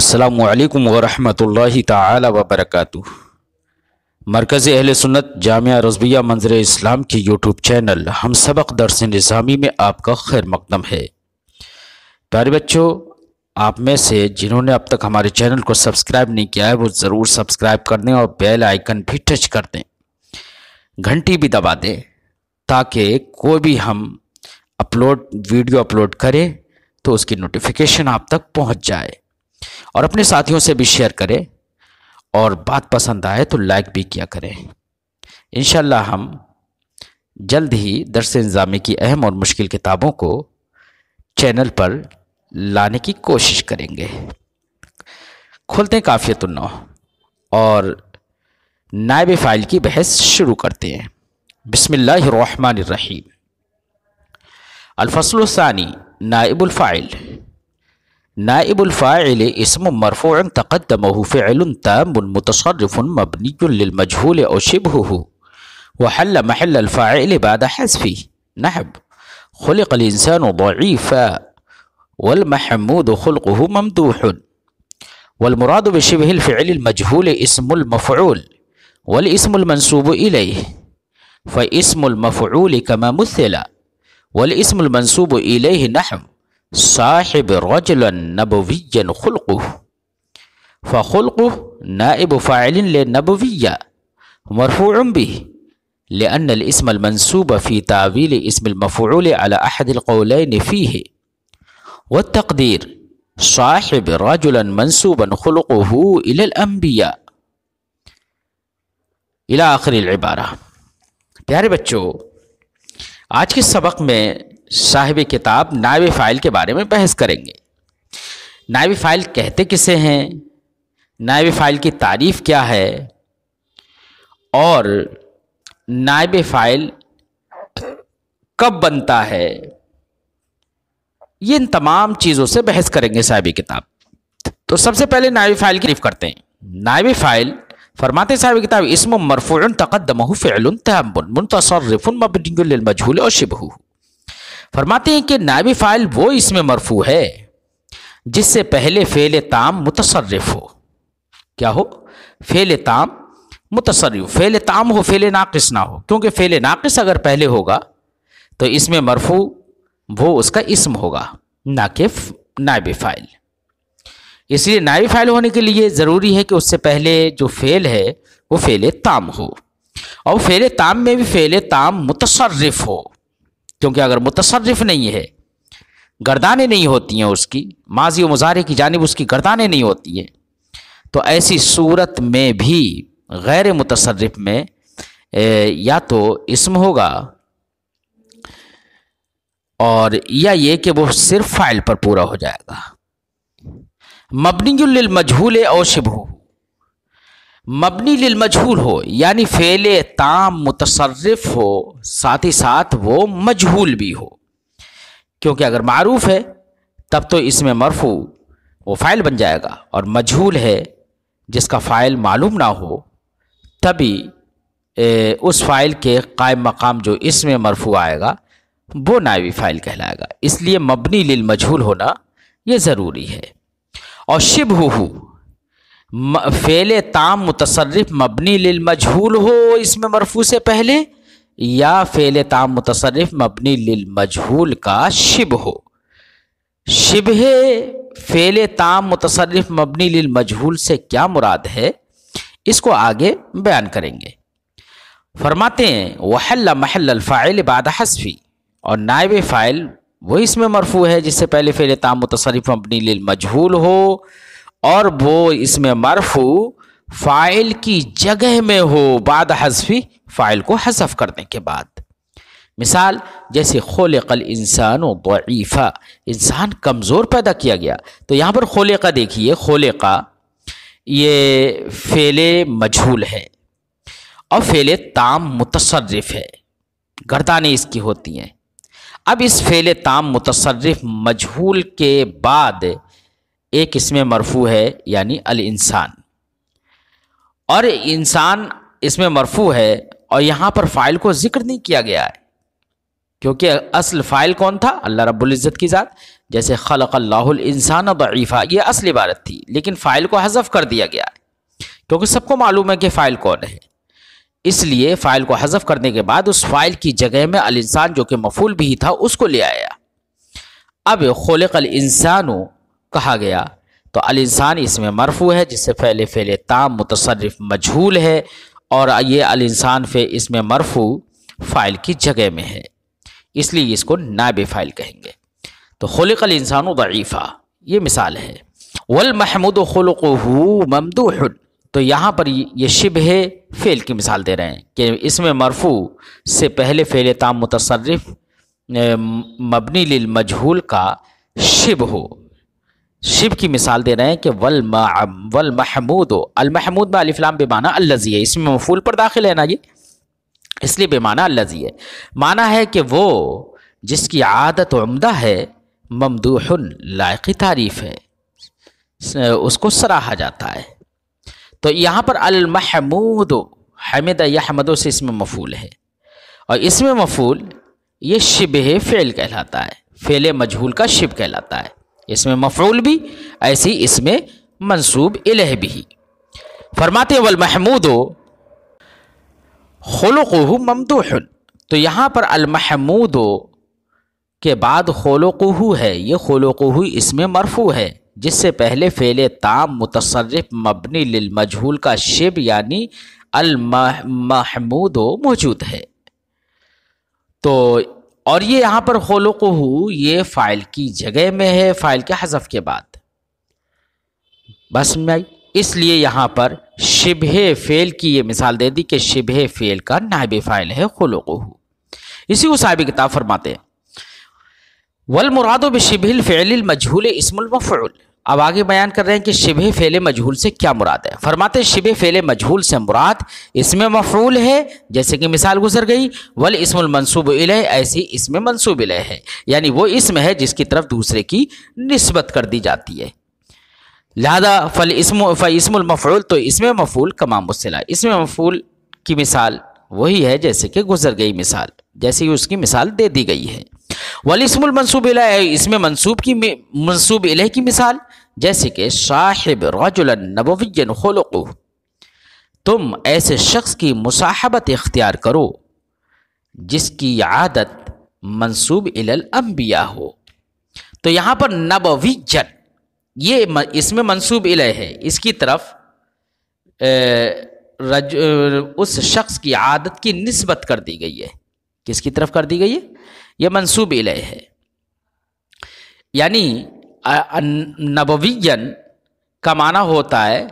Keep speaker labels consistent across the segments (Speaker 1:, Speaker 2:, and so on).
Speaker 1: السلام علیکم ورحمۃ اللہ تعالی وبرکاتہ۔ مرکز اہل سنت جامعہ رضویہ منظر اسلام کی یوٹیوب چینل ہم سبق درس نظامی میں آپ کا خیر مقدم ہے۔ پیارے بچوں، آپ میں سے جنہوں نے اب تک ہمارے چینل کو سبسکرائب نہیں کیا ہے وہ ضرور سبسکرائب کر دیں اور بیل آئیکن بھی ٹچ کر دیں، گھنٹی بھی دبا دیں تاکہ کوئی بھی ہم ویڈیو اپلوڈ کریں تو اس کی نوٹیفیکیشن آپ تک پہنچ جائے، اور اپنے ساتھیوں سے بھی شیئر کریں، اور بات پسند آئے تو لائک بھی کیا کریں۔ انشاءاللہ ہم جلد ہی درس نظامی کی اہم اور مشکل کتابوں کو چینل پر لانے کی کوشش کریں گے۔ کھولتے ہیں کافیۃ النحو اور نائب فاعل کی بحث شروع کرتے ہیں۔ بسم اللہ الرحمن الرحیم۔ الفصل الثانی، نائب الفاعل۔ نائب الفاعل اسم مرفوع تقدمه فعل تام متصرف مبنی للمجهول او شبهه وحل محل الفاعل بعد حذفه، نحو خلق الانسان ضعیفا والمحمود خلقه ممدوح، والمراد بشبه الفعل المجهول اسم المفعول والاسم المنسوب الیہ، فاسم المفعول كما مثل، والاسم المنسوب الیہ نحو صاحب رجلا نبویا خلقه، فخلقه نائب فاعل للنبویہ مرفوع به لأن الاسم المنسوب في تعویل اسم المفعول على أحد القولين فيه، والتقدير صاحب رجلا منسوبا خلقه إلى الأنبياء إلى آخر العبارہ۔ پیارے بچوں، آج کے سبق میں صاحب کتاب نائب فاعل کے بارے میں بحث کریں گے۔ نائب فاعل کہتے کسے ہیں، نائب فاعل کی تعریف کیا ہے، اور نائب فاعل کب بنتا ہے، یہ ان تمام چیزوں سے بحث کریں گے صاحب کتاب۔ تو سب سے پہلے نائب فاعل کی تعریف کرتے ہیں۔ نائب فاعل فرماتے ہیں صاحب کتاب اسم مرفوع تقدمہ فعل تام متصرف مبنی للمجہول اور شبہہ۔ فرماتے ہیں کہ نائب فاعل وہ اسم مرفوع ہے جس سے پہلے فعل تام متصرف ہو۔ کیا ہو؟ فعل تام متصرف، فعل تام ہو، فعل ناقص نہ ہو، کیونکہ فعل ناقص اگر پہلے ہوگا تو اسم مرفوع وہ اس کا اسم ہوگا، نہ کہ نائب فاعل۔ اس لیے نائب فاعل ہونے کے لیے ضروری ہے کہ اس سے پہلے جو فعل ہے وہ فعل تام ہو، اور فعل تام میں بھی فعل تام متصرف ہو، کیونکہ اگر متصرف نہیں ہے، گردانیں نہیں ہوتی ہیں اس کی، ماضی و مضارع کی جانب اس کی گردانیں نہیں ہوتی ہیں، تو ایسی صورت میں بھی غیر متصرف میں یا تو اسم ہوگا اور یا یہ کہ وہ صرف فاعل پر پورا ہو جائے گا۔ مبنی للمجہول او شبہ، مبنی للمجہول ہو یعنی فعل تام متصرف ہو، ساتھ ہی ساتھ وہ مجہول بھی ہو، کیونکہ اگر معروف ہے تب تو اسم مرفوع وہ فاعل بن جائے گا، اور مجہول ہے جس کا فاعل معلوم نہ ہو تبھی اس فاعل کے قائم مقام جو اسم مرفوع آئے گا وہ نائب فاعل کہلائے گا۔ اس لیے مبنی للمجہول ہونا یہ ضروری ہے۔ اور شبہ فعل تام متصرف مبنی للمجہول ہو اسم مرفوع سے پہلے، یا فعل تام متصرف مبنی للمجہول کا شبہ ہو۔ شبہ فعل تام متصرف مبنی للمجہول سے کیا مراد ہے اس کو آگے بیان کریں گے۔ فرماتے ہیں وحل محل الفاعل بعد حذفی، اور نائب فاعل وہ اسم مرفوع ہے جس سے پہلے فعل تام متصرف مبنی للمجہول ہو، اور وہ اسم مرفوع فاعل کی جگہ میں ہو بعد حذفی، فاعل کو حذف کرنے کے بعد۔ مثال جیسے خلق الانسان ضعیفا، انسان کمزور پیدا کیا گیا، تو یہاں پر خلق دیکھیے، خلق یہ فعل مجہول ہے اور فعل تام متصرف ہے، گردانیں اس کی ہوتی ہیں۔ اب اس فعل تام متصرف مجہول کے بعد ایک اسم مرفوع ہے یعنی الانسان، اور انسان اسم مرفوع ہے اور یہاں پر فاعل کو ذکر نہیں کیا گیا ہے، کیونکہ اصل فاعل کون تھا؟ اللہ رب العزت کی ذات، جیسے خلق اللہ الانسان ضعیفا، یہ اصل عبارت تھی لیکن فاعل کو حذف کر دیا گیا کیونکہ سب کو معلوم ہے کہ فاعل کون ہے، اس لیے فاعل کو حذف کرنے کے بعد اس فاعل کی جگہ میں الانسان جو کہ مفعول بھی تھا اس کو لے آیا۔ اب خلق الانسان کہا گیا تو الانسان اس میں مرفوع ہے جس سے پہلے فعل تام متصرف مجہول ہے، اور یہ الانسان اس میں مرفوع فاعل کی جگہ میں ہے، اس لیے اس کو نائب فاعل کہیں گے۔ تو خلق الانسان ضعیفا یہ مثال ہے۔ والمحمود خلقه ممدوح، تو یہاں پر یہ شبہ فعل کی مثال دے رہے ہیں کہ اس میں مرفوع سے پہلے فعل تام متصرف مبنی للمجہول کا شبہ ہو، شبہ کی مثال دے رہے ہیں کہ والمحمود، المحمود میں الف لام بمعنی الذی ہے، اس میں مفعول پر داخل ہے نا یہ، اس لیے بمعنی الذی ہے، معنی ہے کہ وہ جس کی عادت عمدہ ہے، ممدوح لائق تعریف ہے، اس کو سراہا جاتا ہے۔ تو یہاں پر المحمود حمد یحمد سے اس میں مفعول ہے، اور اس میں مفعول یہ شبہ فعل کہلاتا ہے، فعل مجہول کا شبہ کہلاتا ہے، اس میں مفعول بھی ایسی اس میں منصوب الیہ بھی۔ فرماتے والمحمود خلقہ ممدوح، تو یہاں پر المحمود کے بعد خلقہ ہے، یہ خلقہ اس میں مرفوع ہے جس سے پہلے فعل تام متصرف مبنی للمجہول کا شبہ یعنی المحمود موجود ہے۔ تو اور یہ یہاں پر خلقہ یہ فاعل کی جگہ میں ہے، فاعل کے حذف کے بعد، بس میں اس لیے یہاں پر شبہ فعل کی یہ مثال دے دی کہ شبہ فعل کا نائب فاعل ہے خلقہ۔ اسی کو صاحب کتاب فرماتے ہیں والمراد بشبہ الفعل المجہول اسم المفعول، اب آگے بیان کر رہے ہیں کہ شبہ فعل مجہول سے کیا مراد ہے۔ فرماتے ہیں شبہ فعل مجہول سے مراد اسم مفعول ہے، جیسے کہ مثال گزر گئی، والاسم المنصوب الیہ، ایسی اسم منصوب الیہ ہے، یعنی وہ اسم ہے جس کی طرف دوسرے کی نسبت کر دی جاتی ہے، لہذا فاسم المفعول، تو اسم مفعول کما مثلا، اسم مفعول کی مثال وہی ہے جیسے کہ گزر گئی مثال، جیسے ہی اس کی مثال دے دی گئی ہے۔ والاسم المنصوب الیہ، اس میں منصوب الیہ کی مثال جیسے کہ صاحب رجلا نبویا خلقہ، تم ایسے شخص کی مصاحبت اختیار کرو جس کی عادت منصوب الی الانبیاء ہو۔ تو یہاں پر نبویا یہ اس میں منصوب الیہ ہے، اس کی طرف اس شخص کی عادت کی نسبت کر دی گئی ہے، کس کی طرف کر دی گئی ہے؟ یہ منصوب الیہ ہے، یعنی نبویًا کا معنی ہوتا ہے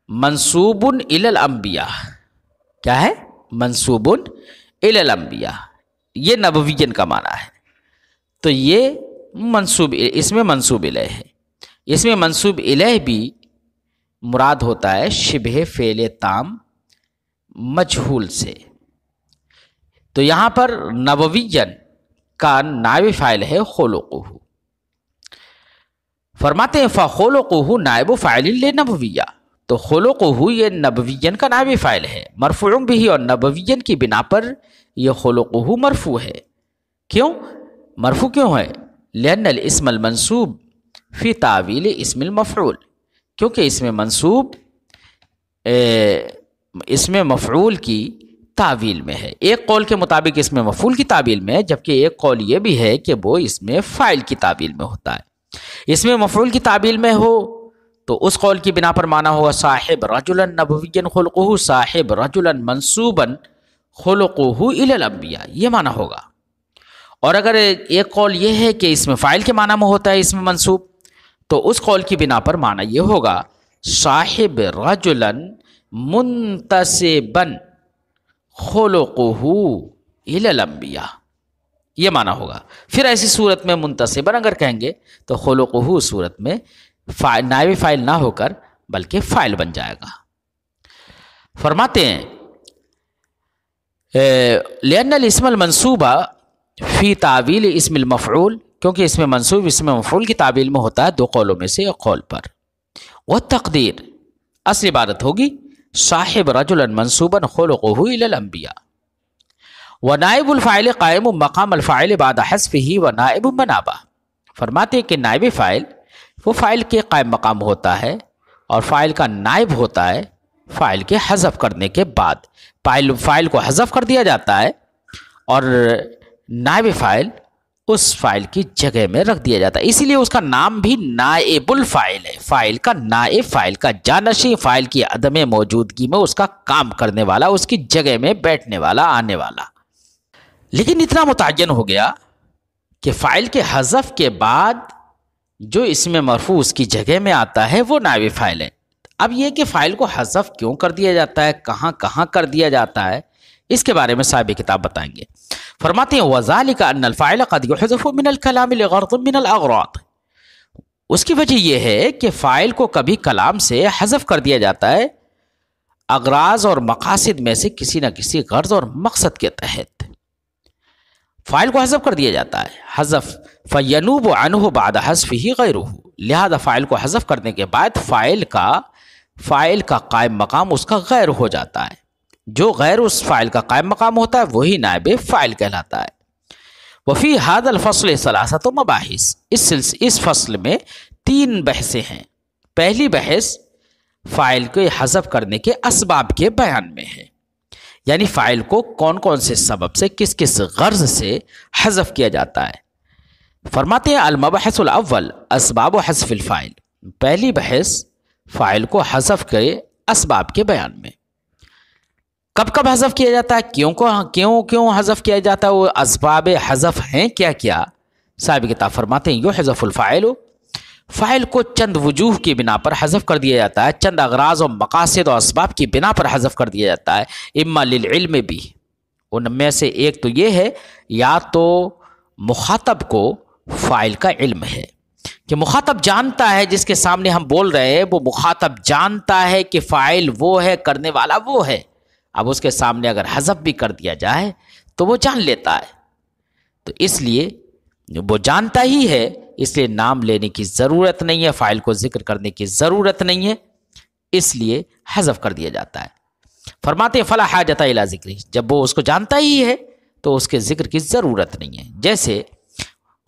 Speaker 1: منصوب الی الانبیاء، کیا ہے؟ منصوب الی الانبیاء، یہ نبویًا کا معنی ہے، تو یہ منصوب، اس میں منصوب الیہ ہے، اس میں منصوب الیہ بھی مراد ہوتا ہے شبہ فعل تام مجہول سے۔ تو یہاں پر نبویًا کا نائب فاعل ہے خلقہ، فرماتے ہیں فخلقہ نائب فاعل لنبویہ، تو خلقہ یہ نبویًا کا نائب فاعل ہے، مرفوع بھی، اور نبویًا کی بنا پر یہ خلقہ مرفوع ہے۔ کیوں مرفوع کیوں ہے؟ لأن الاسم المنصوب فی تعویل اسم المفعول، کیونکہ اس میں منصوب اس میں مفعول کی تعویل میں ہے، ایک قول کے مطابق اس میں مفعول کی تعویل میں ہے، جبکہ ایک قول یہ بھی ہے کہ وہ اس میں فاعل کی تعویل میں ہوتا ہے۔ اس میں مفعول کی تعویل میں ہو تو اس قول کی بنا پر معنی ہوگا صاحب رجلا نبویا خلقہ، صاحب رجلا منصوبا خلقہ الی الانبیاء، یہ معنی ہوگا۔ اور اگر ایک قول یہ ہے کہ اس میں فاعل کے معنی میں ہوتا ہے اس میں منصوب، تو اس قول کی بنا پر معنی یہ ہوگا صاحب رجلا منتسبا خلقہ الی الانبیاء، یہ معنی ہوگا۔ پھر ایسی صورت میں منتسبا اگر کہیں گے تو خلقہ صورت میں نائب فاعل نہ ہو کر بلکہ فاعل بن جائے گا۔ فرماتے ہیں لأن الاسم المنصوب فی تعویل اسم المفعول، کیونکہ اس میں منصوب اسم مفعول کی تعویل میں ہوتا ہے دو قولوں میں سے ایک قول پر۔ والتقدیر اصل عبارت ہوگی صاحب رجلا منصوبا خلقہ الی الانبیاء، ونائب الفاعل قائم مقام الفاعل بعد حذفہ ونائب منابہ، فرماتے ہیں کہ نائب فاعل وہ فاعل کے قائم مقام ہوتا ہے اور فاعل کا نائب ہوتا ہے فاعل کے حذف کرنے کے بعد. فاعل کو حذف کر دیا جاتا ہے اور نائب فاعل اس فاعل کی جگہ میں رکھ دیا جاتا ہے. اسی لیے اس کا نام بھی نائب الفاعل ہے. فاعل کا نائب، فاعل کا جانشین، فاعل کی عدم موجودگی میں اس کا کام کرنے والا، اس کی جگہ میں بیٹھنے والا، آنے والا. لیکن اتنا متعین ہو گیا کہ فاعل کے حذف کے بعد جو اسم مرفوع اس کی جگہ میں آتا ہے وہ نائب فاعل ہے. اب یہ کہ فاعل کو حذف کیوں کر دیا جاتا ہے، کہاں کہاں کر دیا جاتا ہے، اس کے بارے میں صاحب کتاب بتائیں گے. فرماتے ہیں وَذَلِكَ أَنَّ الْفَاعِلَ قَدْ يُحْذَفُ مِنَ الْكَلَامِ لِغَرْضٍ مِنَ الْأَغْرَاضِ. اس کی وجہ یہ ہے کہ فاعل کو کبھی کلام سے حذف کر دیا جاتا ہے اغراض اور مقاصد میں سے کسی نہ کسی غرض اور مقصد کے تحت. فاعل کو حذف کر دیا جاتا ہے. حذف فَيَنُوبُ عَنْهُ بَعْدَ حَذْفِهِ غَيْرُهُ. لہذا فاعل کو حذف کرنے کے بعد فاعل کا قائم مقام اس کا غیر ہو جاتا ہے. جو غیر اس فاعل کا قائم مقام ہوتا ہے وہی نائب فاعل کہلاتا ہے. وفی هذا الفصل ثلاثۃ مباحث. اس فصل میں 3 بحثیں ہیں. پہلی بحث فاعل کو حذف کرنے کے اسباب کے بیان میں ہے، یعنی فاعل کو کون کون سے سبب سے، کس کس غرض سے حذف کیا جاتا ہے. فرماتے ہیں المبحث الاول اسباب حذف الفاعل. پہلی بحث فاعل کو حذف کے اسباب کے بیان میں. کب کب حذف کیا جاتا ہے، کیوں حذف کیا جاتا ہے، وہ اسباب حذف ہیں کیا کیا. صاحب کتاب فرماتے ہیں یحذف الفاعل، فاعل کو چند وجوہ کی بنا پر حذف کر دیا جاتا ہے، چند اغراض و مقاصد و اسباب کی بنا پر حذف کر دیا جاتا ہے. اما للعلم بھی، ان میں سے ایک تو یہ ہے یا تو مخاطب کو فاعل کا علم ہے کہ مخاطب جانتا ہے، جس کے سامنے ہم بول رہے ہیں وہ مخاطب جانتا ہے کہ فاعل وہ ہے، کرنے والا وہ ہے. اب اس کے سامنے اگر حذف بھی کر دیا جائے تو وہ جان لیتا ہے. تو اس لیے وہ جانتا ہی ہے، اس لیے نام لینے کی ضرورت نہیں ہے، فاعل کو ذکر کرنے کی ضرورت نہیں ہے، اس لیے حذف کر دیا جاتا ہے. فرماتے ہیں فلا حاجت الی ذکر، جب وہ اس کو جانتا ہی ہے تو اس کے ذکر کی ضرورت نہیں ہے. جیسے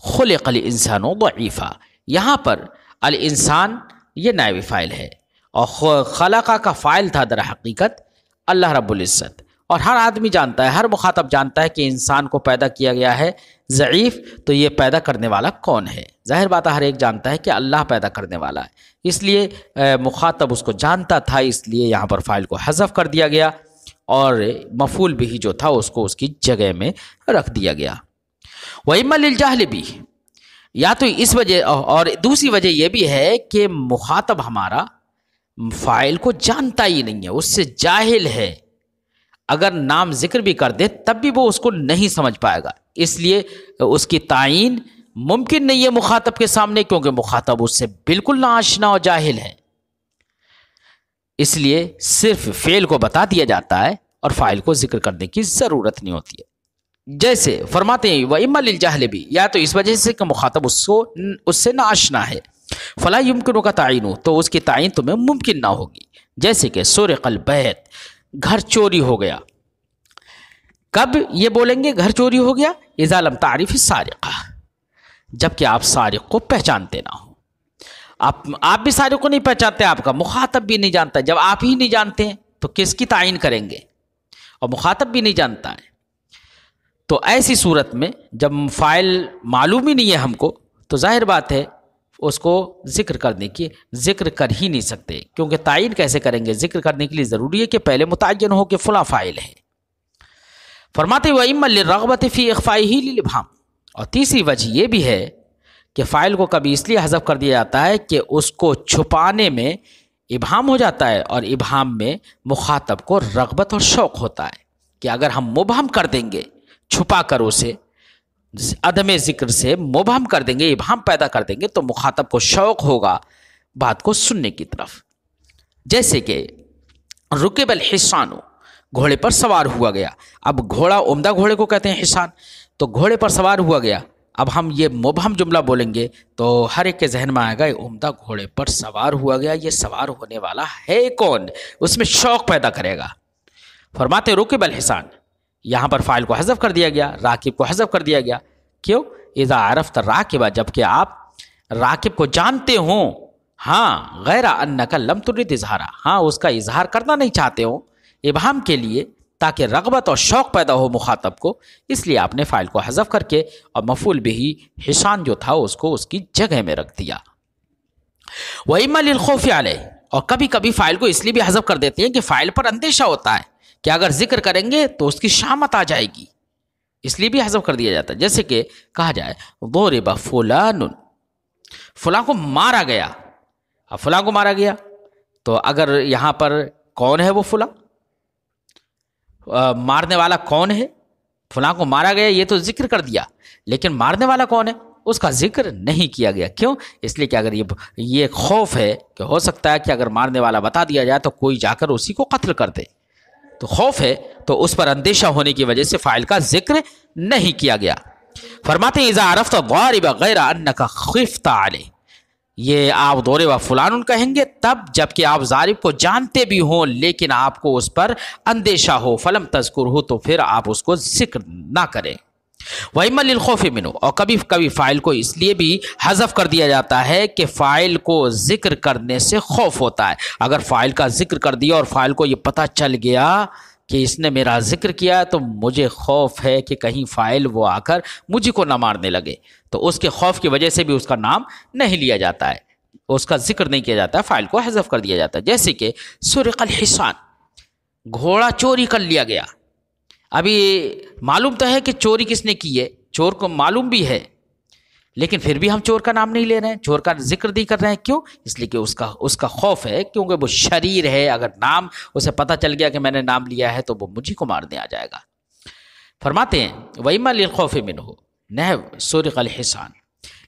Speaker 1: خلق الانسان ضعیفا، یہاں پر الانسان یہ نائب فاعل ہے اور خلقہ کا فاعل تھا در حقیقت اللہ رب العزت. اور ہر آدمی جانتا ہے، ہر مخاطب جانتا ہے کہ انسان کو پیدا کیا گیا ہے ضعیف، تو یہ پیدا کرنے والا کون ہے. ظاہر بات ہے ہر ایک جانتا ہے کہ اللہ پیدا کرنے والا ہے، اس لیے مخاطب اس کو جانتا تھا، اس لیے یہاں پر فاعل کو حذف کر دیا گیا اور مفعول بھی جو تھا اس کو اس کی جگہ میں رکھ دیا گیا. وَإِمَّا لِلْجَهْلِ بِهِ، یا تو اس وجہ، اور دوسری وجہ یہ بھی ہے کہ مخاطب ہمارا فاعل کو جانتا ہی نہیں ہے، اس سے جاہل ہے. اگر نام ذکر بھی کر دے تب بھی وہ اس کو نہیں سمجھ پائے گا، اس لیے اس کی تعین ممکن نہیں ہے مخاطب کے سامنے، کیونکہ مخاطب اس سے بالکل ناآشنا اور جاہل ہے. اس لیے صرف فعل کو بتا دیا جاتا ہے اور فاعل کو ذکر کرنے کی ضرورت نہیں ہوتی ہے. جیسے فرماتے ہیں وَإِمَّا لِلْجَهْلِ بھی، یا تو اس وجہ سے کہ مخاطب اس سے ناآشنا ہے، فلا يمكنك تعینہ، تو اس کی تعین تمہیں ممکن نہ ہوگی. جیسے کہ سرق البیت، گھر چوری ہو گیا. کب یہ بولیں گے گھر چوری ہو گیا؟ اذا لم تعرف السارق، جبکہ آپ سارق کو پہچانتے نہ ہو. آپ بھی سارق کو نہیں پہچانتے، آپ کا مخاطب بھی نہیں جانتا. جب آپ ہی نہیں جانتے ہیں تو کس کی تعین کریں گے، اور مخاطب بھی نہیں جانتا ہے. تو ایسی صورت میں جب فاعل معلوم ہی نہیں ہے ہم کو، تو ظاہر بات ہے اس کو ذکر کر ہی نہیں سکتے، کیونکہ تعین کیسے کریں گے؟ ذکر کرنے کے لیے ضروری ہے کہ پہلے متعین ہو کہ فلاں فاعل ہے. فرماتے وَإِمَّا لِلرَّغْبَةِ فِي إِخْفَائِهِ لِلْإِبْهَامِ، اور تیسری وجہ یہ بھی ہے کہ فاعل کو کبھی اس لیے حذف کر دیا جاتا ہے کہ اس کو چھپانے میں ابہام ہو جاتا ہے، اور ابہام میں مخاطب کو رغبت اور شوق ہوتا ہے کہ اگر ہم مبہم کر دیں گے، چھپا کر اسے عدم ذکر سے مبہم کر دیں گے، ابہام پیدا کر دیں گے، تو مخاطب کو شوق ہوگا بات کو سننے کی طرف. جیسے کہ رکب الحصان، گھوڑے پر سوار ہوا گیا. اب گھوڑا، عمدہ گھوڑے کو کہتے ہیں حصان، تو گھوڑے پر سوار ہوا گیا. اب ہم یہ مبہم جملہ بولیں گے تو ہر ایک کے ذہن میں آئے گا عمدہ گھوڑے پر سوار ہوا گیا، یہ سوار ہونے والا ہے کون، اس میں شوق پیدا کرے گا. فرماتے رکب الحصان، یہاں پر فاعل کو حذف کر دیا گیا، راکب کو حذف کر دیا گیا. کیوں؟ اذا عرفت الراکب، جبکہ آپ راکب کو جانتے ہوں، ہاں غیر انک لم ترید اظہارا، ہاں اس کا اظہار کرنا نہیں چاہتے ہو ابہام کے لیے تاکہ رغبت اور شوق پیدا ہو مخاطب کو، اس لیے آپ نے فاعل کو حذف کر کے اور مفعول بہ حسان جو تھا اس کو اس کی جگہ میں رکھ دیا۔ وَإِمَّا لِلْخَوْفِ عَلَيْهِ، اور کبھی کبھی فاعل کو اس لیے بھی حذف کر دیتے ہیں کہ فاعل پر اندیشہ ہوتا ہے کہ اگر ذکر کریں گے تو اس کی شامت آ جائے گی، اس لیے بھی حذف کر دیا جاتا ہے۔ جیسے کہ کہا جائے ضرب فلان، فلاں کو مارا گیا، اب فلاں کو مارا گیا تو اگر یہاں پر کون ہے وہ فلاں، مارنے والا کون ہے، فلاں کو مارا گیا یہ تو ذکر کر دیا، لیکن مارنے والا کون ہے اس کا ذکر نہیں کیا گیا۔ کیوں؟ اس لیے کہ اگر یہ خوف ہے کہ ہو سکتا ہے کہ اگر مارنے والا بتا دیا جائے تو کوئی جا کر اسی کو قتل کر دے، تو خوف ہے، تو اس پر اندیشہ ہونے کی وجہ سے فاعل کا ذکر نہیں کیا گیا۔ فرماتے ہیں اذا عرفت الضارب غیر انک خفت علیہ، یہ آپ ضرب فلان کہیں گے تب جبکہ آپ ضارب کو جانتے بھی ہوں لیکن آپ کو اس پر اندیشہ ہو، فلم تذکر ہو تو پھر آپ اس کو ذکر نہ کریں۔ وَإِمَّا لِلْخَوْفِ مِنْهُ، اور کبھی کبھی فاعل کو اس لیے بھی حذف کر دیا جاتا ہے کہ فاعل کو ذکر کرنے سے خوف ہوتا ہے۔ اگر فاعل کا ذکر کر دیا اور فاعل کو یہ پتہ چل گیا کہ اس نے میرا ذکر کیا تو مجھے خوف ہے کہ کہیں فاعل وہ آ کر مجھے کو نہ مارنے لگے، تو اس کے خوف کی وجہ سے بھی اس کا نام نہیں لیا جاتا ہے، اس کا ذکر نہیں کیا جاتا ہے، فاعل کو حذف کر دیا جاتا ہے۔ جیسے کہ سرق الحصان، گھوڑا چوری کر لیا گیا، ابھی معلوم تو ہے کہ چوری کس نے کی ہے، چور کو معلوم بھی ہے، لیکن پھر بھی ہم چور کا نام نہیں لے رہے ہیں، چور کا ذکر نہیں کر رہے ہیں۔ کیوں؟ اس لیے کہ اس کا خوف ہے، کیونکہ وہ شریر ہے، اگر نام اسے پتہ چل گیا کہ میں نے نام لیا ہے تو وہ مجھے کو مارنے آ جائے گا۔ فرماتے ہیں وَإِمَّا لِلْخَوْفِ مِنْهُ نَحْوَ سُرِقَ الْحِصَانِ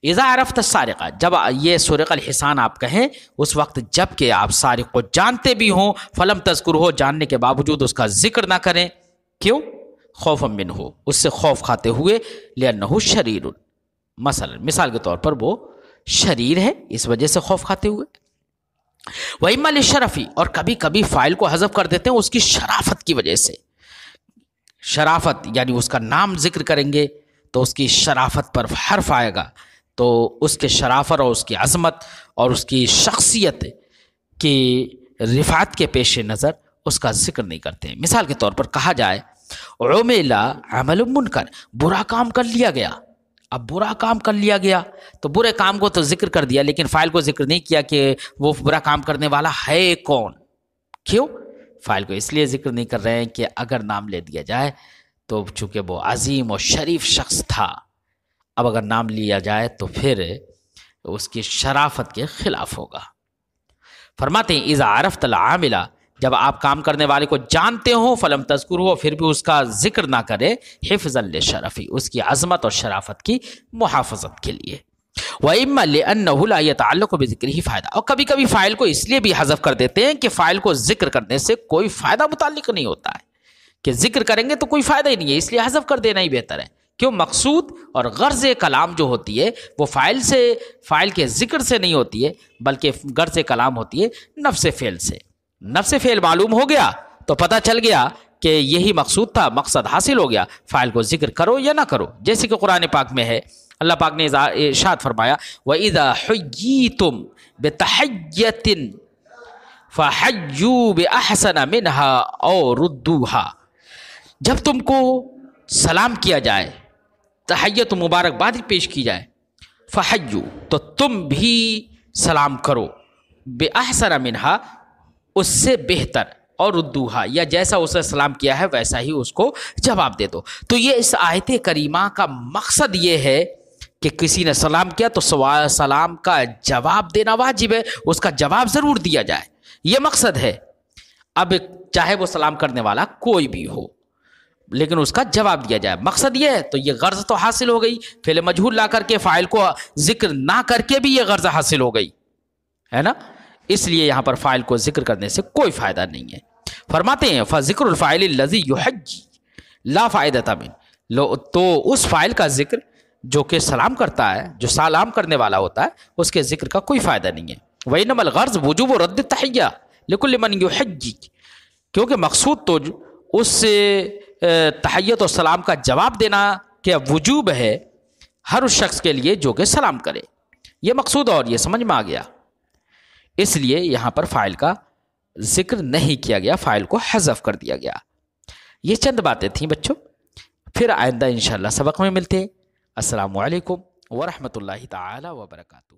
Speaker 1: اذا عرفت السارق، جب یہ سرق الحصان آپ کہیں اس وقت جب کہ آپ سارق کو جانتے بھی ہوں، فلم تذکر ہو، جاننے کے باوجود اس کا ذکر نہ کریں۔ کیوں؟ خوفا منہ، اس سے خوف کھاتے ہوئے، لأنہ شریر، مثال کے طور پر وہ شریر ہے اس وجہ سے خوف کھاتے ہوئے۔ وَإِمَّا لِلشَّرَفِ، اور کبھی کبھی فاعل کو حذف کر دیتے ہیں اس کی شرافت کی وجہ سے، شرافت یعنی اس کا نام ذکر کریں گے تو اس کی شرافت پر حرف آئے گا، تو اس کے شرافت اور اس کی عظمت اور اس کی شخصیت کی رفعت کے پیش نظر اس کا ذکر نہیں کرتے ہیں۔ مثال کے طور پر کہا جائے عمل عمل منکر، برا کام کر لیا گیا، اب برا کام کر لیا گیا تو برے کام کو تو ذکر کر دیا لیکن فاعل کو ذکر نہیں کیا کہ وہ برا کام کرنے والا ہے کون۔ کیوں؟ فاعل کو اس لیے ذکر نہیں کر رہے ہیں کہ اگر نام لے دیا جائے تو چونکہ وہ عظیم اور شریف شخص تھا، اب اگر نام لیا جائے تو پھر اس کی شرافت کے خلاف ہوگا۔ فرماتے ہیں اذا عرفت العامل، جب آپ کام کرنے والے کو جانتے ہو، فلم تذکر ہو، پھر بھی اس کا ذکر نہ کرے، حفظا للشرفی، اس کی عظمت اور شرافت کی محافظت کے لیے۔ وَإِمَّا لِأَنَّهُ لَا يَتَعَلَّقُ بِذِكْرِهِ فائدہ، اور کبھی کبھی فاعل کو اس لیے بھی حذف کر دیتے ہیں کہ فاعل کو ذکر کرنے سے کوئی فائدہ متعلق نہیں ہوتا ہے، کہ ذکر کریں گے تو کوئی فائدہ ہی نہیں ہے، اس لیے حذف کر دینا ہی بہتر ہے۔ کیوں؟ مقصود اور غرض کلام جو ہوتی ہے وہ فاعل کے ذکر سے نہیں ہوتی ہے، بلکہ غرض کلام ہوتی ہے نفس فعل سے۔ نفس فعل معلوم ہو گیا تو پتہ چل گیا کہ یہی مقصود تھا، مقصد حاصل ہو گیا، فاعل کو ذکر کرو یا نہ کرو۔ جیسے کہ قرآن پاک میں ہے، اللہ پاک نے ارشاد فرمایا وَإِذَا حُيِّيتُم بِتَحِيَّةٍ فَحَيُّوا بِأَحْسَنَ مِنْهَا أَوْ رُدُّوهَا، جب تم کو سلام کیا جائے، تحیت مبارکباد پیش کی جائے، فحیو تو تم بھی سلام کرو، بِأَحْسَنَ مِنْهَا اس سے بہتر، اور ردوہا یا جیسا اسے سلام کیا ہے ویسا ہی اس کو جواب دے دو۔ تو یہ اس آیت کریمہ کا مقصد یہ ہے کہ کسی نے سلام کیا تو سلام کا جواب دینا واجب ہے، اس کا جواب ضرور دیا جائے، یہ مقصد ہے۔ اب چاہے وہ سلام کرنے والا کوئی بھی ہو لیکن اس کا جواب دیا جائے، مقصد یہ ہے۔ تو یہ غرض تو حاصل ہو گئی، فعل مجہول لا کر کے فاعل کو ذکر نہ کر کے بھی یہ غرض حاصل ہو گئی ہے نا، اس لیے یہاں پر فاعل کو ذکر کرنے سے کوئی فائدہ نہیں ہے۔ فرماتے ہیں فذکر الفاعل الذی یحجی لا فائدۃ من، تو اس فاعل کا ذکر جو کہ سلام کرتا ہے، جو سلام کرنے والا ہوتا ہے، اس کے ذکر کا کوئی فائدہ نہیں ہے۔ وَإِنَّمَا الْغَرْضُ وُجُوبُ رَدِّ التَّحِيَّةِ لِكُلِّ مَنْ يُحَجِّ، کیونکہ مقصود تو اس سے تحیت و سلام کا جواب دینا کیا وجوب ہے ہر اس شخص کے لیے جو کہ سلام کرے. یہ مقصود اور یہ سمجھ میں آ گیا. اس لیے یہاں پر فاعل کا ذکر نہیں کیا گیا, فاعل کو حذف کر دیا گیا. یہ چند باتیں تھیں بچوں. پھر آئندہ انشاءاللہ سبق میں ملتے ہیں. السلام علیکم ورحمۃ اللہ تعالی وبرکاتہ.